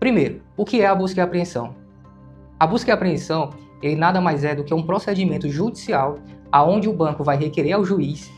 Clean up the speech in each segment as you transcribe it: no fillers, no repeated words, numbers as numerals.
Primeiro, o que é a busca e apreensão? A busca e apreensão, ele nada mais é do que um procedimento judicial aonde o banco vai requerer ao juiz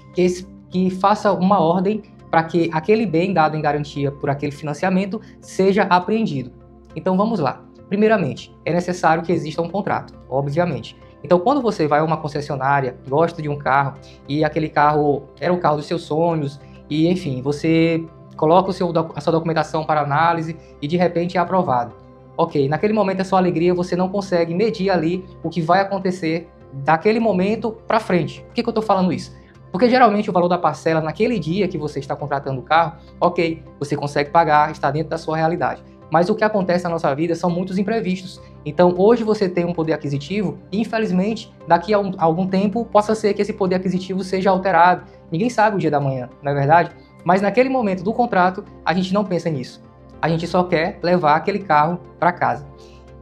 que faça uma ordem para que aquele bem dado em garantia por aquele financiamento seja apreendido. Então vamos lá. Primeiramente, é necessário que exista um contrato, obviamente. Então quando você vai a uma concessionária, gosta de um carro e aquele carro era o carro dos seus sonhos e enfim, você coloca a sua documentação para análise e de repente é aprovado. Ok, naquele momento é só alegria, você não consegue medir ali o que vai acontecer daquele momento para frente. Por que eu estou falando isso? Porque geralmente o valor da parcela naquele dia que você está contratando o carro, ok, você consegue pagar, está dentro da sua realidade. Mas o que acontece na nossa vida são muitos imprevistos. Então hoje você tem um poder aquisitivo e infelizmente daqui a algum tempo possa ser que esse poder aquisitivo seja alterado. Ninguém sabe o dia da manhã, não é verdade? Mas naquele momento do contrato a gente não pensa nisso. A gente só quer levar aquele carro para casa.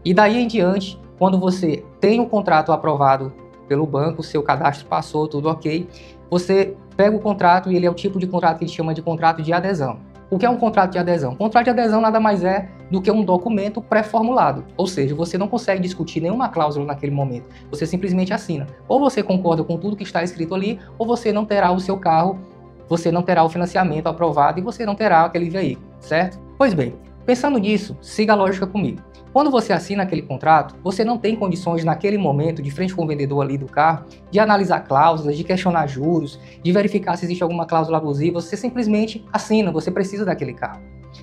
E daí em diante, quando você tem o contrato aprovado pelo banco, seu cadastro passou, tudo ok, você pega o contrato e ele é o tipo de contrato que a gente chama de contrato de adesão. O que é um contrato de adesão? Um contrato de adesão nada mais é do que um documento pré-formulado, ou seja, você não consegue discutir nenhuma cláusula naquele momento, você simplesmente assina. Ou você concorda com tudo que está escrito ali, ou você não terá o seu carro, você não terá o financiamento aprovado e você não terá aquele veículo, certo? Pois bem, pensando nisso, siga a lógica comigo. Quando você assina aquele contrato, você não tem condições naquele momento, de frente com o vendedor ali do carro, de analisar cláusulas, de questionar juros, de verificar se existe alguma cláusula abusiva, você simplesmente assina, você precisa daquele carro.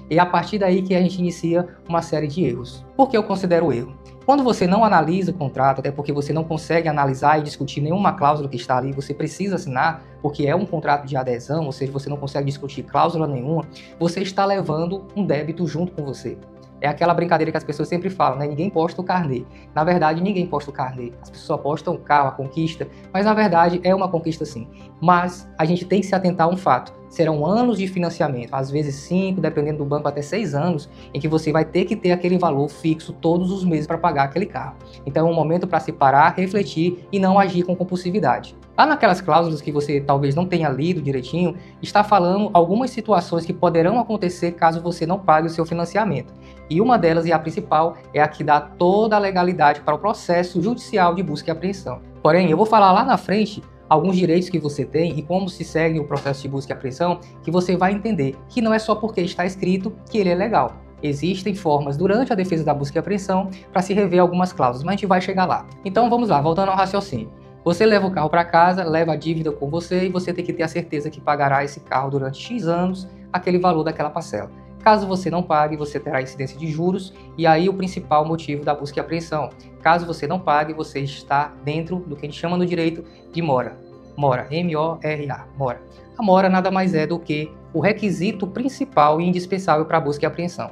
E é a partir daí que a gente inicia uma série de erros. Por que eu considero erro? Quando você não analisa o contrato, até porque você não consegue analisar e discutir nenhuma cláusula que está ali, você precisa assinar, porque é um contrato de adesão, ou seja, você não consegue discutir cláusula nenhuma, você está levando um débito junto com você. É aquela brincadeira que as pessoas sempre falam, né? Ninguém posta o carnê. Na verdade, ninguém posta o carnê. As pessoas só postam o carro, a conquista, mas na verdade é uma conquista sim. Mas a gente tem que se atentar a um fato. Serão anos de financiamento, às vezes 5, dependendo do banco, até 6 anos, em que você vai ter que ter aquele valor fixo todos os meses para pagar aquele carro. Então é um momento para se parar, refletir e não agir com compulsividade. Lá naquelas cláusulas que você talvez não tenha lido direitinho, está falando algumas situações que poderão acontecer caso você não pague o seu financiamento. E uma delas, e a principal, é a que dá toda a legalidade para o processo judicial de busca e apreensão. Porém, eu vou falar lá na frente alguns direitos que você tem e como se segue o processo de busca e apreensão, que você vai entender que não é só porque está escrito que ele é legal. Existem formas durante a defesa da busca e apreensão para se rever algumas cláusulas, mas a gente vai chegar lá. Então vamos lá, voltando ao raciocínio. Você leva o carro para casa, leva a dívida com você e você tem que ter a certeza que pagará esse carro durante X anos, aquele valor daquela parcela. Caso você não pague, você terá incidência de juros e aí o principal motivo da busca e apreensão. Caso você não pague, você está dentro do que a gente chama no direito de mora. Mora, M-O-R-A, mora. A mora nada mais é do que o requisito principal e indispensável para a busca e apreensão.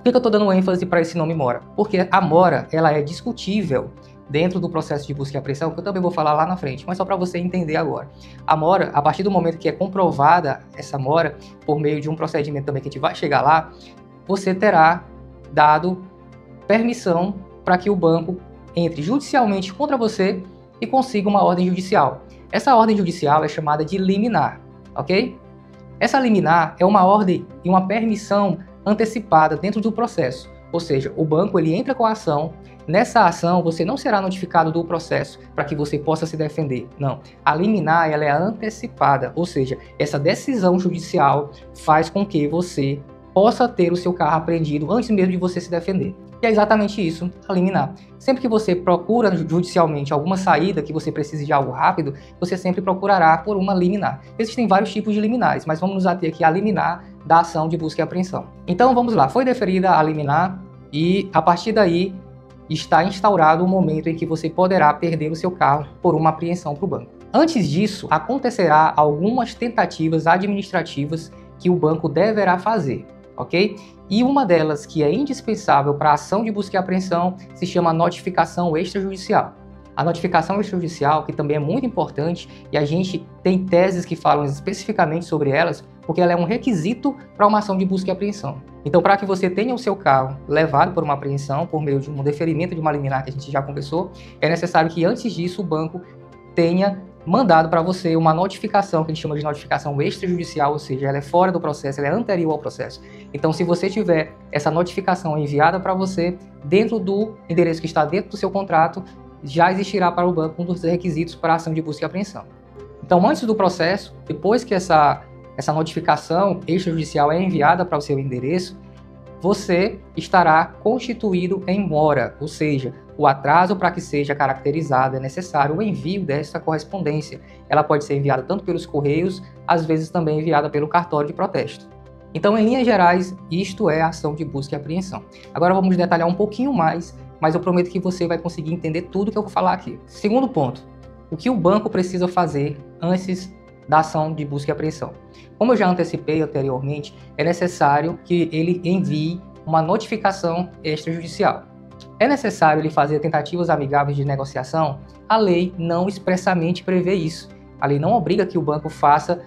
Por que eu estou dando ênfase para esse nome mora? Porque a mora ela é discutível dentro do processo de busca e apreensão, que eu também vou falar lá na frente, mas só para você entender agora. A mora, a partir do momento que é comprovada essa mora, por meio de um procedimento também que a gente vai chegar lá, você terá dado permissão para que o banco entre judicialmente contra você e consiga uma ordem judicial. Essa ordem judicial é chamada de liminar, ok? Essa liminar é uma ordem e uma permissão antecipada dentro do processo. Ou seja, o banco ele entra com a ação, nessa ação você não será notificado do processo para que você possa se defender. Não, a liminar ela é antecipada, ou seja, essa decisão judicial faz com que você possa ter o seu carro apreendido antes mesmo de você se defender. E é exatamente isso, a liminar. Sempre que você procura judicialmente alguma saída que você precise de algo rápido, você sempre procurará por uma liminar. Existem vários tipos de liminares, mas vamos nos ater aqui à liminar da ação de busca e apreensão. Então vamos lá, foi deferida a liminar e a partir daí está instaurado o momento em que você poderá perder o seu carro por uma apreensão para o banco. Antes disso, acontecerá algumas tentativas administrativas que o banco deverá fazer, ok? E uma delas, que é indispensável para a ação de busca e apreensão, se chama notificação extrajudicial. A notificação extrajudicial, que também é muito importante, e a gente tem teses que falam especificamente sobre elas, porque ela é um requisito para uma ação de busca e apreensão. Então, para que você tenha o seu carro levado por uma apreensão, por meio de um deferimento de uma liminar que a gente já conversou, é necessário que antes disso o banco tenha mandado para você uma notificação, que a gente chama de notificação extrajudicial, ou seja, ela é fora do processo, ela é anterior ao processo. Então, se você tiver essa notificação enviada para você dentro do endereço que está dentro do seu contrato, já existirá para o banco um dos requisitos para a ação de busca e apreensão. Então, antes do processo, depois que essa notificação extrajudicial é enviada para o seu endereço, você estará constituído em mora, ou seja, o atraso para que seja caracterizado é necessário o envio dessa correspondência. Ela pode ser enviada tanto pelos correios, às vezes também enviada pelo cartório de protesto. Então, em linhas gerais, isto é a ação de busca e apreensão. Agora vamos detalhar um pouquinho mais, mas eu prometo que você vai conseguir entender tudo que eu vou falar aqui. Segundo ponto, o que o banco precisa fazer antes da ação de busca e apreensão? Como eu já antecipei anteriormente, é necessário que ele envie uma notificação extrajudicial. É necessário ele fazer tentativas amigáveis de negociação? A lei não expressamente prevê isso. A lei não obriga que o banco faça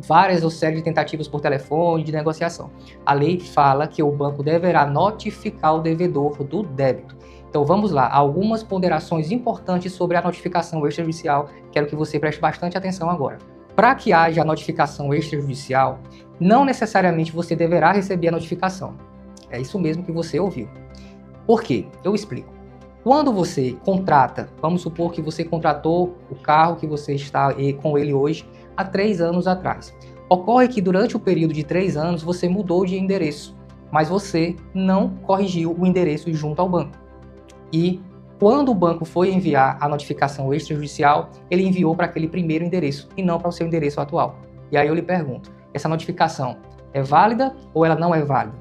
várias ou série de tentativas por telefone de negociação. A lei fala que o banco deverá notificar o devedor do débito. Então vamos lá, algumas ponderações importantes sobre a notificação extrajudicial, quero que você preste bastante atenção agora. Para que haja a notificação extrajudicial, não necessariamente você deverá receber a notificação. É isso mesmo que você ouviu. Por quê? Eu explico. Quando você contrata, vamos supor que você contratou o carro que você está com ele hoje há 3 anos atrás. Ocorre que durante o período de 3 anos você mudou de endereço, mas você não corrigiu o endereço junto ao banco. E quando o banco foi enviar a notificação extrajudicial, ele enviou para aquele primeiro endereço e não para o seu endereço atual. E aí eu lhe pergunto, essa notificação é válida ou ela não é válida?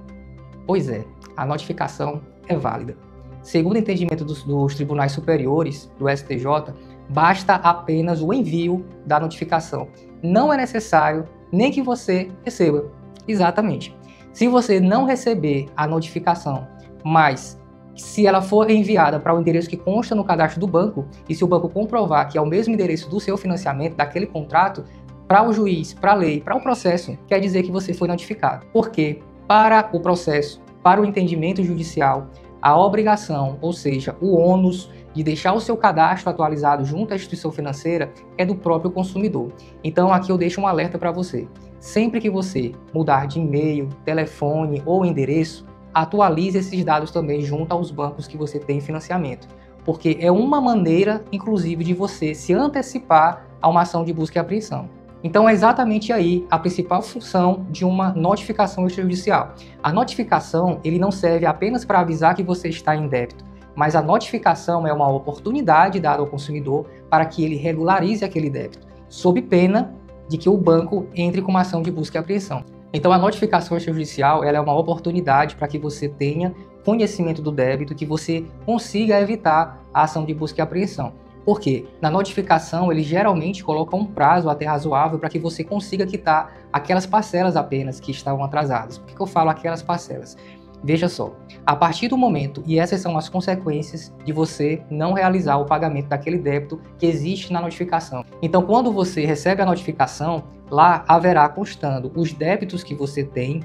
Pois é, a notificação é válida. Segundo o entendimento dos tribunais superiores, do STJ, basta apenas o envio da notificação. Não é necessário nem que você receba. Exatamente. Se você não receber a notificação, mas se ela for enviada para o endereço que consta no cadastro do banco, e se o banco comprovar que é o mesmo endereço do seu financiamento, daquele contrato, para o juiz, para a lei, para o processo, quer dizer que você foi notificado. Porque para o processo, para o entendimento judicial, a obrigação, ou seja, o ônus de deixar o seu cadastro atualizado junto à instituição financeira é do próprio consumidor. Então aqui eu deixo um alerta para você. Sempre que você mudar de e-mail, telefone ou endereço, atualize esses dados também junto aos bancos que você tem financiamento, porque é uma maneira, inclusive, de você se antecipar a uma ação de busca e apreensão. Então é exatamente aí a principal função de uma notificação extrajudicial. A notificação, ele não serve apenas para avisar que você está em débito, mas a notificação é uma oportunidade dada ao consumidor para que ele regularize aquele débito, sob pena de que o banco entre com uma ação de busca e apreensão. Então a notificação extrajudicial ela é uma oportunidade para que você tenha conhecimento do débito, que você consiga evitar a ação de busca e apreensão. Por quê? Na notificação eles geralmente colocam um prazo até razoável para que você consiga quitar aquelas parcelas apenas que estavam atrasadas. Por que eu falo aquelas parcelas? Veja só, a partir do momento, e essas são as consequências de você não realizar o pagamento daquele débito que existe na notificação. Então, quando você recebe a notificação, lá haverá constando os débitos que você tem,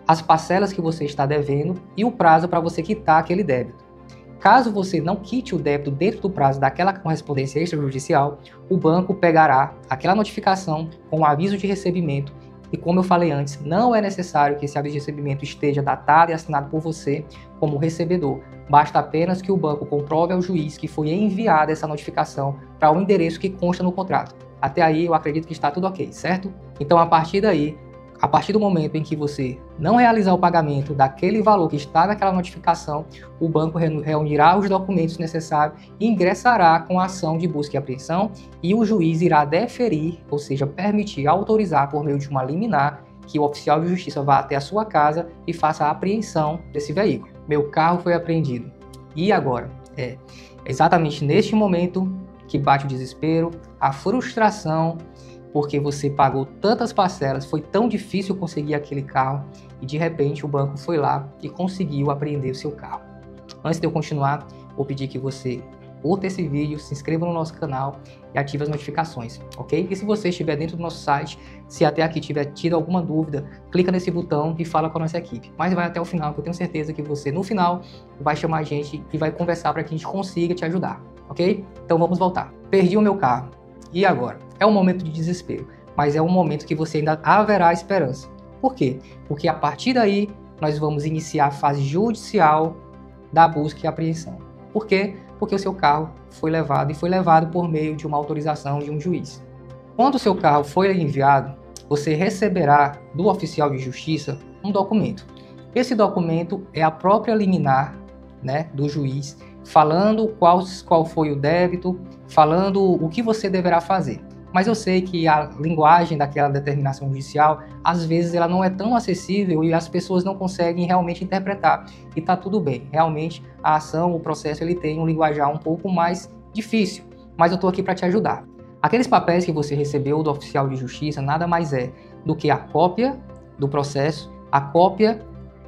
as parcelas que você está devendo e o prazo para você quitar aquele débito. Caso você não quite o débito dentro do prazo daquela correspondência extrajudicial, o banco pegará aquela notificação com o aviso de recebimento. E como eu falei antes, não é necessário que esse aviso de recebimento esteja datado e assinado por você como recebedor. Basta apenas que o banco comprove ao juiz que foi enviada essa notificação para o endereço que consta no contrato. Até aí eu acredito que está tudo ok, certo? Então a partir daí, a partir do momento em que você não realizar o pagamento daquele valor que está naquela notificação, o banco reunirá os documentos necessários e ingressará com a ação de busca e apreensão e o juiz irá deferir, ou seja, permitir, autorizar por meio de uma liminar que o oficial de justiça vá até a sua casa e faça a apreensão desse veículo. Meu carro foi apreendido. E agora? É exatamente neste momento que bate o desespero, a frustração, porque você pagou tantas parcelas, foi tão difícil conseguir aquele carro e de repente o banco foi lá e conseguiu apreender o seu carro. Antes de eu continuar, vou pedir que você curta esse vídeo, se inscreva no nosso canal e ative as notificações, ok? E se você estiver dentro do nosso site, se até aqui tiver tido alguma dúvida, clica nesse botão e fala com a nossa equipe. Mas vai até o final, que eu tenho certeza que você, no final, vai chamar a gente e vai conversar para que a gente consiga te ajudar, ok? Então vamos voltar. Perdi o meu carro. E agora? É um momento de desespero, mas é um momento que você ainda haverá esperança. Por quê? Porque a partir daí nós vamos iniciar a fase judicial da busca e apreensão. Por quê? Porque o seu carro foi levado e foi levado por meio de uma autorização de um juiz. Quando o seu carro foi enviado, você receberá do oficial de justiça um documento. Esse documento é a própria liminar, né, do juiz, falando qual foi o débito, falando o que você deverá fazer. Mas eu sei que a linguagem daquela determinação judicial, às vezes ela não é tão acessível e as pessoas não conseguem realmente interpretar. E está tudo bem, realmente a ação, o processo, ele tem um linguajar um pouco mais difícil, mas eu estou aqui para te ajudar. Aqueles papéis que você recebeu do oficial de justiça nada mais é do que a cópia do processo, a cópia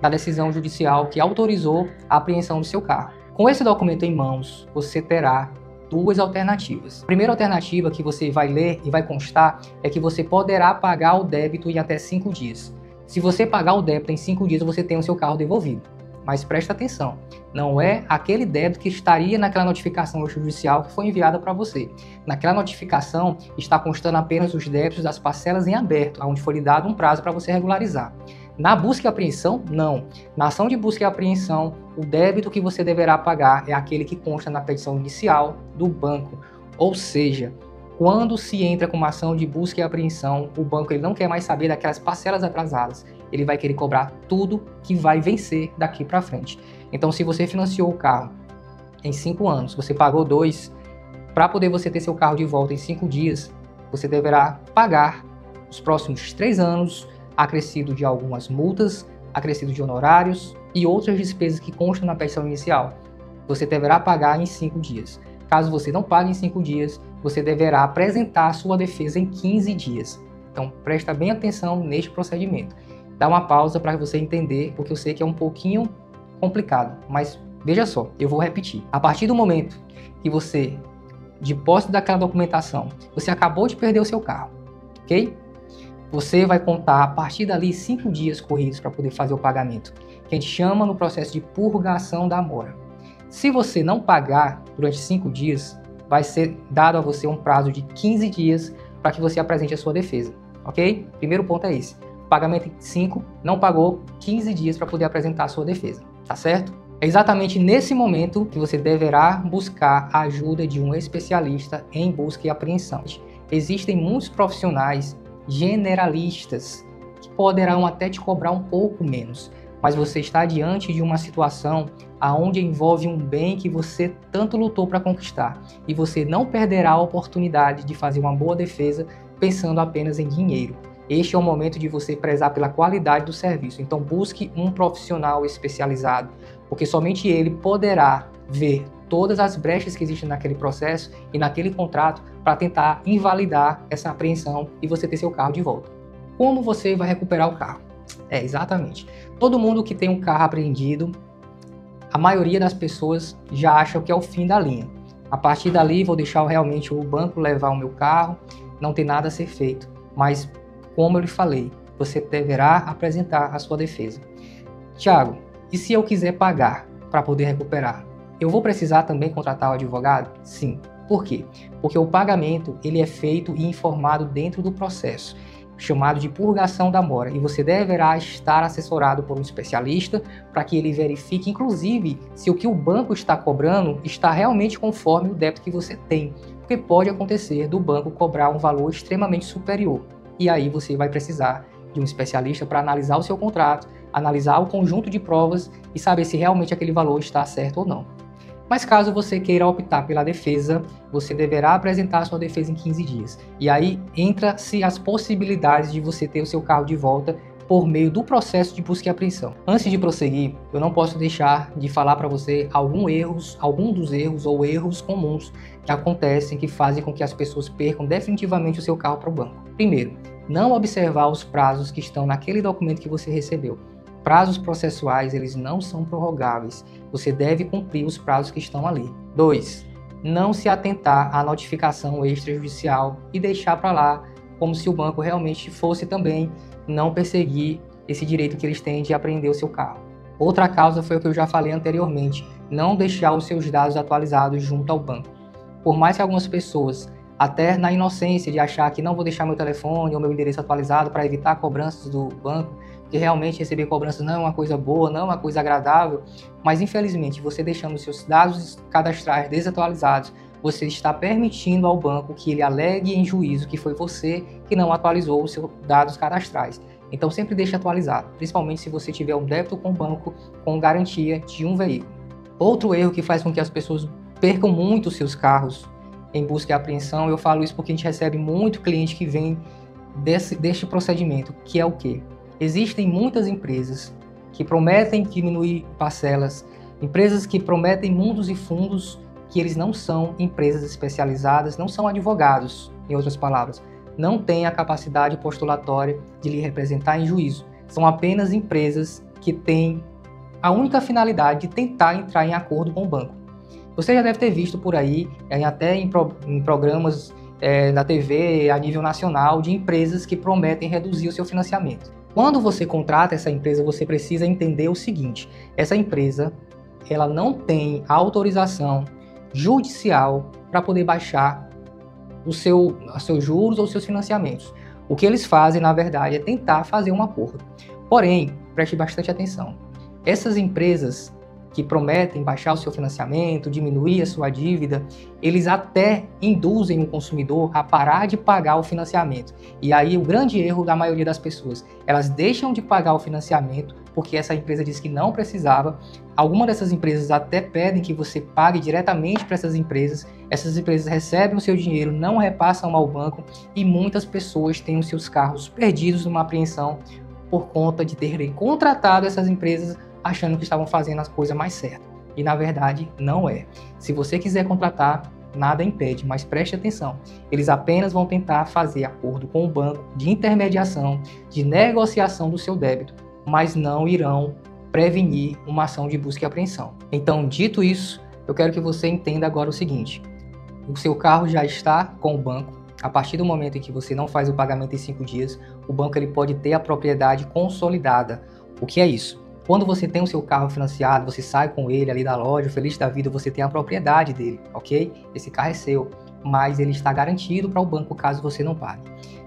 da decisão judicial que autorizou a apreensão do seu carro. Com esse documento em mãos, você terá duas alternativas. A primeira alternativa que você vai ler e vai constar é que você poderá pagar o débito em até 5 dias. Se você pagar o débito em 5 dias, você tem o seu carro devolvido. Mas presta atenção, não é aquele débito que estaria naquela notificação judicial que foi enviada para você. Naquela notificação está constando apenas os débitos das parcelas em aberto, onde foi lhe dado um prazo para você regularizar. Na busca e apreensão, não. Na ação de busca e apreensão, o débito que você deverá pagar é aquele que consta na petição inicial do banco. Ou seja, quando se entra com uma ação de busca e apreensão, o banco ele não quer mais saber daquelas parcelas atrasadas. Ele vai querer cobrar tudo que vai vencer daqui para frente. Então, se você financiou o carro em 5 anos, você pagou 2, para poder você ter seu carro de volta em 5 dias, você deverá pagar os próximos 3 anos, acrescido de algumas multas, acrescido de honorários e outras despesas que constam na petição inicial. Você deverá pagar em 5 dias. Caso você não pague em 5 dias, você deverá apresentar a sua defesa em 15 dias. Então, presta bem atenção neste procedimento. Dá uma pausa para você entender, porque eu sei que é um pouquinho complicado, mas veja só, eu vou repetir. A partir do momento que você, de posse daquela documentação, você acabou de perder o seu carro, ok? Você vai contar a partir dali 5 dias corridos para poder fazer o pagamento, que a gente chama no processo de purgação da mora. Se você não pagar durante 5 dias, vai ser dado a você um prazo de 15 dias para que você apresente a sua defesa, ok? Primeiro ponto é esse. Pagamento em 5, não pagou, 15 dias para poder apresentar a sua defesa, tá certo? É exatamente nesse momento que você deverá buscar a ajuda de um especialista em busca e apreensão. Existem muitos profissionais generalistas que poderão até te cobrar um pouco menos, mas você está diante de uma situação aonde envolve um bem que você tanto lutou para conquistar e você não perderá a oportunidade de fazer uma boa defesa pensando apenas em dinheiro. Este é o momento de você prezar pela qualidade do serviço, então busque um profissional especializado, porque somente ele poderá ver todas as brechas que existem naquele processo e naquele contrato para tentar invalidar essa apreensão e você ter seu carro de volta. Como você vai recuperar o carro? Exatamente. Todo mundo que tem um carro apreendido, a maioria das pessoas já acha que é o fim da linha. A partir dali, vou deixar realmente o banco levar o meu carro, não tem nada a ser feito. Mas, como eu lhe falei, você deverá apresentar a sua defesa. Tiago, e se eu quiser pagar para poder recuperar? Eu vou precisar também contratar o advogado? Sim. Por quê? Porque o pagamento ele é feito e informado dentro do processo, chamado de purgação da mora, e você deverá estar assessorado por um especialista para que ele verifique, inclusive, se o que o banco está cobrando está realmente conforme o débito que você tem, porque pode acontecer do banco cobrar um valor extremamente superior, e aí você vai precisar de um especialista para analisar o seu contrato, analisar o conjunto de provas e saber se realmente aquele valor está certo ou não. Mas caso você queira optar pela defesa, você deverá apresentar a sua defesa em 15 dias. E aí entra-se as possibilidades de você ter o seu carro de volta por meio do processo de busca e apreensão. Antes de prosseguir, eu não posso deixar de falar para você algum dos erros ou erros comuns que acontecem, que fazem com que as pessoas percam definitivamente o seu carro para o banco. Primeiro, não observar os prazos que estão naquele documento que você recebeu. Prazos processuais, eles não são prorrogáveis. Você deve cumprir os prazos que estão ali. 2. Não se atentar à notificação extrajudicial e deixar para lá como se o banco realmente fosse também não perseguir esse direito que eles têm de apreender o seu carro. Outra causa foi o que eu já falei anteriormente, não deixar os seus dados atualizados junto ao banco. Por mais que algumas pessoas até na inocência de achar que não vou deixar meu telefone ou meu endereço atualizado para evitar cobranças do banco, que realmente receber cobranças não é uma coisa boa, não é uma coisa agradável, mas infelizmente você deixando os seus dados cadastrais desatualizados, você está permitindo ao banco que ele alegue em juízo que foi você que não atualizou os seus dados cadastrais. Então sempre deixe atualizado, principalmente se você tiver um débito com o banco com garantia de um veículo. Outro erro que faz com que as pessoas percam muito os seus carros em busca e apreensão, eu falo isso porque a gente recebe muito cliente que vem deste procedimento, que é o quê? Existem muitas empresas que prometem diminuir parcelas, empresas que prometem mundos e fundos, que eles não são empresas especializadas, não são advogados, em outras palavras, não têm a capacidade postulatória de lhe representar em juízo. São apenas empresas que têm a única finalidade de tentar entrar em acordo com o banco. Você já deve ter visto por aí, até em programas na TV a nível nacional, de empresas que prometem reduzir o seu financiamento. Quando você contrata essa empresa, você precisa entender o seguinte: essa empresa ela não tem autorização judicial para poder baixar os seus juros ou seus financiamentos. O que eles fazem, na verdade, é tentar fazer um acordo. Porém, preste bastante atenção. Essas empresas que prometem baixar o seu financiamento, diminuir a sua dívida, eles até induzem o consumidor a parar de pagar o financiamento. E aí o grande erro da maioria das pessoas, elas deixam de pagar o financiamento porque essa empresa disse que não precisava. Algumas dessas empresas até pedem que você pague diretamente para essas empresas recebem o seu dinheiro, não repassam ao banco e muitas pessoas têm os seus carros perdidos numa apreensão por conta de terem contratado essas empresas achando que estavam fazendo as coisas mais certas. E na verdade não é. Se você quiser contratar, nada impede, mas preste atenção. Eles apenas vão tentar fazer acordo com o banco de intermediação, de negociação do seu débito, mas não irão prevenir uma ação de busca e apreensão. Então, dito isso, eu quero que você entenda agora o seguinte: o seu carro já está com o banco. A partir do momento em que você não faz o pagamento em 5 dias, o banco ele pode ter a propriedade consolidada. O que é isso? Quando você tem o seu carro financiado, você sai com ele ali da loja, feliz da vida, você tem a propriedade dele, ok? Esse carro é seu, mas ele está garantido para o banco caso você não pague.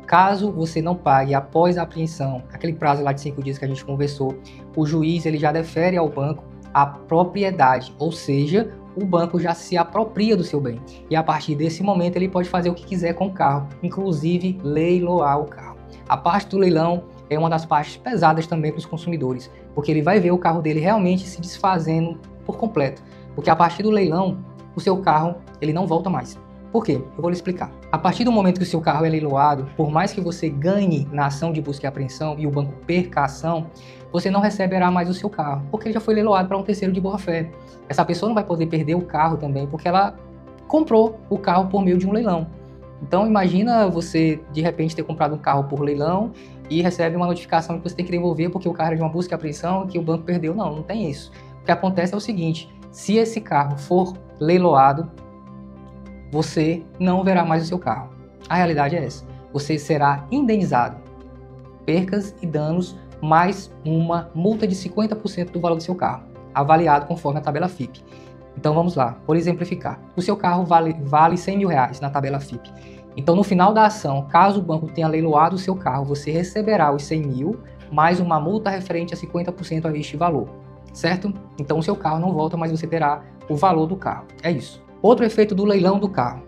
Caso você não pague após a apreensão, aquele prazo lá de 5 dias que a gente conversou, o juiz ele já defere ao banco a propriedade, ou seja, o banco já se apropria do seu bem. E a partir desse momento ele pode fazer o que quiser com o carro, inclusive leiloar o carro. A parte do leilão é uma das partes pesadas também para os consumidores, porque ele vai ver o carro dele realmente se desfazendo por completo. Porque a partir do leilão, o seu carro ele não volta mais. Por quê? Eu vou lhe explicar. A partir do momento que o seu carro é leiloado, por mais que você ganhe na ação de busca e apreensão e o banco perca a ação, você não receberá mais o seu carro, porque ele já foi leiloado para um terceiro de boa fé. Essa pessoa não vai poder perder o carro também, porque ela comprou o carro por meio de um leilão. Então imagina você de repente ter comprado um carro por leilão e recebe uma notificação que você tem que devolver porque o carro é de uma busca e apreensão e que o banco perdeu. Não, não tem isso. O que acontece é o seguinte: se esse carro for leiloado, você não verá mais o seu carro. A realidade é essa. Você será indenizado. Percas e danos mais uma multa de 50% do valor do seu carro, avaliado conforme a tabela FIPE. Então vamos lá, por exemplificar. O seu carro vale 100 mil reais na tabela FIPE. Então no final da ação, caso o banco tenha leiloado o seu carro, você receberá os 100 mil mais uma multa referente a 50% a este valor, certo? Então o seu carro não volta, mas você terá o valor do carro. É isso. Outro efeito do leilão do carro.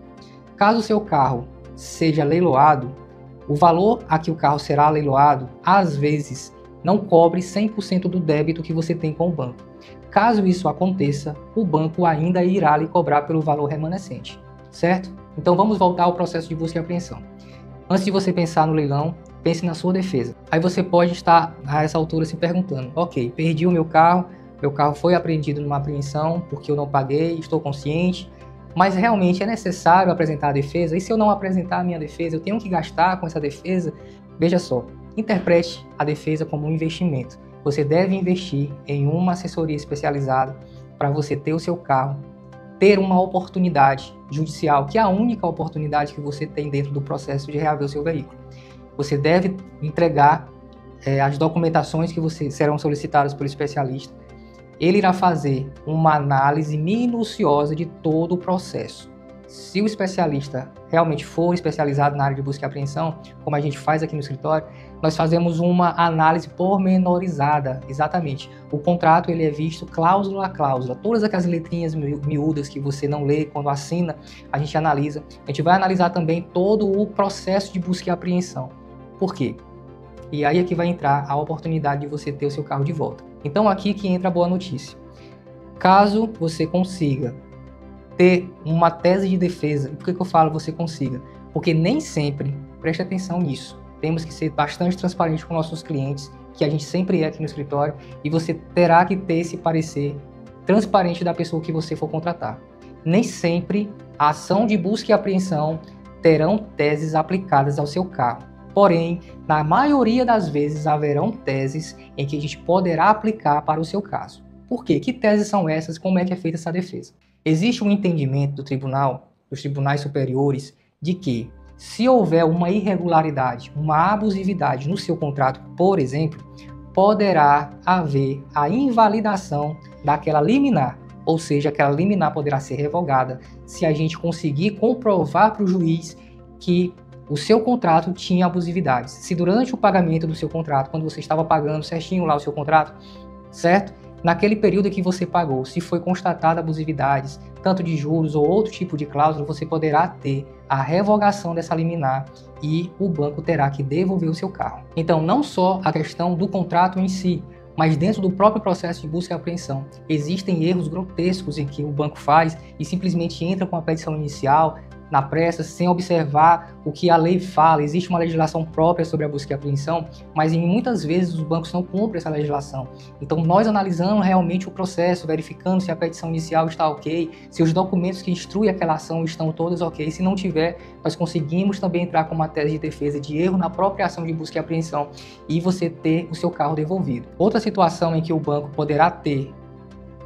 Caso o seu carro seja leiloado, o valor a que o carro será leiloado, às vezes, não cobre 100% do débito que você tem com o banco. Caso isso aconteça, o banco ainda irá lhe cobrar pelo valor remanescente, certo? Então vamos voltar ao processo de busca e apreensão. Antes de você pensar no leilão, pense na sua defesa. Aí você pode estar a essa altura se perguntando: ok, perdi o meu carro foi apreendido numa apreensão porque eu não paguei, estou consciente, mas realmente é necessário apresentar a defesa? E se eu não apresentar a minha defesa, eu tenho que gastar com essa defesa? Veja só, interprete a defesa como um investimento. Você deve investir em uma assessoria especializada para você ter o seu carro, ter uma oportunidade judicial, que é a única oportunidade que você tem dentro do processo de reaver o seu veículo. Você deve entregar as documentações que serão solicitadas pelo especialista. Ele irá fazer uma análise minuciosa de todo o processo, se o especialista realmente for especializado na área de busca e apreensão, como a gente faz aqui no escritório, nós fazemos uma análise pormenorizada, exatamente. O contrato ele é visto cláusula a cláusula, todas aquelas letrinhas miúdas que você não lê quando assina, a gente analisa. A gente vai analisar também todo o processo de busca e apreensão. Por quê? E aí é que vai entrar a oportunidade de você ter o seu carro de volta. Então aqui que entra a boa notícia. Caso você consiga ter uma tese de defesa, por que eu falo você consiga? Porque nem sempre, preste atenção nisso, temos que ser bastante transparentes com nossos clientes, que a gente sempre é aqui no escritório, e você terá que ter esse parecer transparente da pessoa que você for contratar. Nem sempre a ação de busca e apreensão terão teses aplicadas ao seu carro. Porém, na maioria das vezes haverão teses em que a gente poderá aplicar para o seu caso. Por quê? Que teses são essas? Como é que é feita essa defesa? Existe um entendimento do tribunal, dos tribunais superiores, de que se houver uma irregularidade, uma abusividade no seu contrato, por exemplo, poderá haver a invalidação daquela liminar, ou seja, aquela liminar poderá ser revogada se a gente conseguir comprovar para o juiz que o seu contrato tinha abusividades. Se durante o pagamento do seu contrato, quando você estava pagando certinho lá o seu contrato, certo? Naquele período em que você pagou, se foi constatada abusividades, tanto de juros ou outro tipo de cláusula, você poderá ter a revogação dessa liminar e o banco terá que devolver o seu carro. Então, não só a questão do contrato em si, mas dentro do próprio processo de busca e apreensão, existem erros grotescos em que o banco faz e simplesmente entra com a petição inicial, na pressa, sem observar o que a lei fala. Existe uma legislação própria sobre a busca e apreensão, mas muitas vezes os bancos não cumprem essa legislação. Então nós analisamos realmente o processo, verificando se a petição inicial está ok, se os documentos que instruem aquela ação estão todos ok. Se não tiver, nós conseguimos também entrar com uma tese de defesa de erro na própria ação de busca e apreensão e você ter o seu carro devolvido. Outra situação em que o banco poderá ter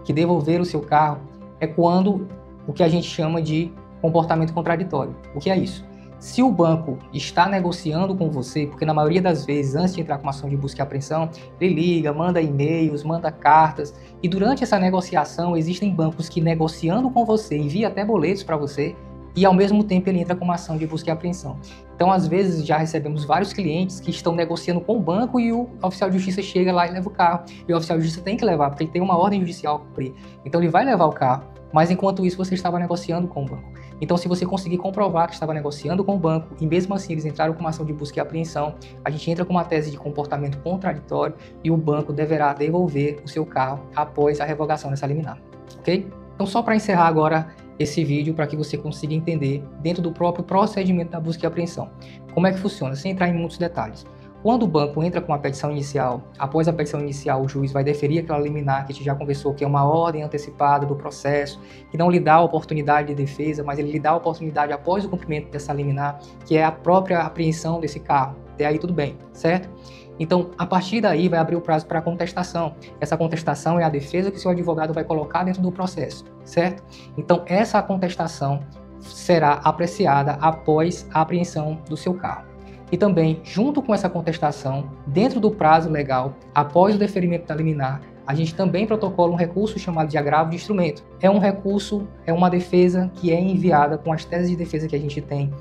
que devolver o seu carro é quando o que a gente chama de comportamento contraditório. O que é isso? Se o banco está negociando com você, porque na maioria das vezes, antes de entrar com uma ação de busca e apreensão, ele liga, manda e-mails, manda cartas, e durante essa negociação existem bancos que negociando com você, envia até boletos para você, e ao mesmo tempo ele entra com uma ação de busca e apreensão. Então, às vezes, já recebemos vários clientes que estão negociando com o banco e o oficial de justiça chega lá e leva o carro. E o oficial de justiça tem que levar, porque ele tem uma ordem judicial a cumprir. Então, ele vai levar o carro, mas enquanto isso você estava negociando com o banco. Então, se você conseguir comprovar que estava negociando com o banco e mesmo assim eles entraram com uma ação de busca e apreensão, a gente entra com uma tese de comportamento contraditório e o banco deverá devolver o seu carro após a revogação dessa liminar, ok? Então, só para encerrar agora esse vídeo, para que você consiga entender dentro do próprio procedimento da busca e apreensão, como é que funciona, sem entrar em muitos detalhes. Quando o banco entra com a petição inicial, após a petição inicial o juiz vai deferir aquela liminar que a gente já conversou, que é uma ordem antecipada do processo, que não lhe dá a oportunidade de defesa, mas ele lhe dá a oportunidade após o cumprimento dessa liminar, que é a própria apreensão desse carro. Até aí tudo bem, certo? Então, a partir daí vai abrir o prazo para contestação. Essa contestação é a defesa que seu advogado vai colocar dentro do processo, certo? Então, essa contestação será apreciada após a apreensão do seu carro. E também, junto com essa contestação, dentro do prazo legal, após o deferimento da liminar, a gente também protocola um recurso chamado de agravo de instrumento. É um recurso, é uma defesa que é enviada com as teses de defesa que a gente tem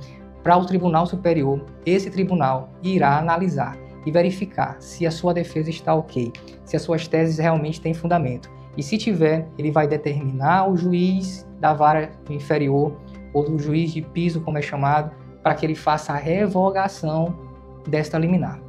para o Tribunal Superior. Esse tribunal irá analisar e verificar se a sua defesa está ok, se as suas teses realmente têm fundamento. E se tiver, ele vai determinar o juiz da vara inferior ou do juiz de piso, como é chamado, para que ele faça a revogação desta liminar.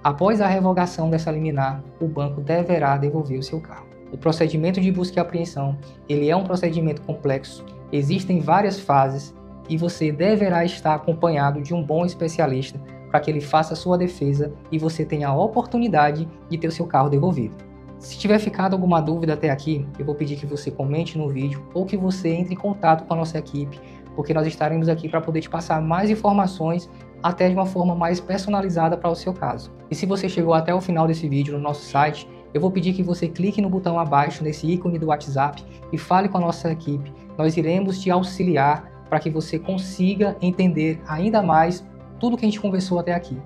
Após a revogação dessa liminar, o banco deverá devolver o seu carro. O procedimento de busca e apreensão, ele é um procedimento complexo, existem várias fases e você deverá estar acompanhado de um bom especialista para que ele faça a sua defesa e você tenha a oportunidade de ter o seu carro devolvido. Se tiver ficado alguma dúvida até aqui, eu vou pedir que você comente no vídeo ou que você entre em contato com a nossa equipe, porque nós estaremos aqui para poder te passar mais informações, até de uma forma mais personalizada para o seu caso. E se você chegou até o final desse vídeo no nosso site, eu vou pedir que você clique no botão abaixo, nesse ícone do WhatsApp, e fale com a nossa equipe. Nós iremos te auxiliar para que você consiga entender ainda mais tudo que a gente conversou até aqui,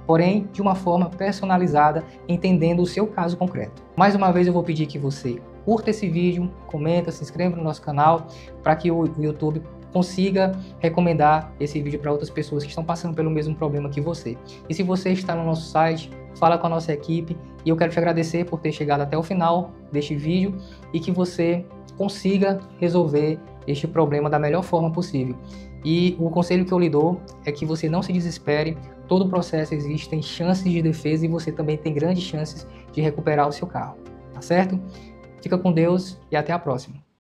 porém de uma forma personalizada, entendendo o seu caso concreto. Mais uma vez eu vou pedir que você curta esse vídeo, comenta, se inscreva no nosso canal, para que o YouTube consiga recomendar esse vídeo para outras pessoas que estão passando pelo mesmo problema que você. E se você está no nosso site, fala com a nossa equipe, e eu quero te agradecer por ter chegado até o final deste vídeo e que você consiga resolver este problema da melhor forma possível. E o conselho que eu lhe dou é que você não se desespere, todo o processo existem chances de defesa e você também tem grandes chances de recuperar o seu carro, tá certo? Fica com Deus e até a próxima.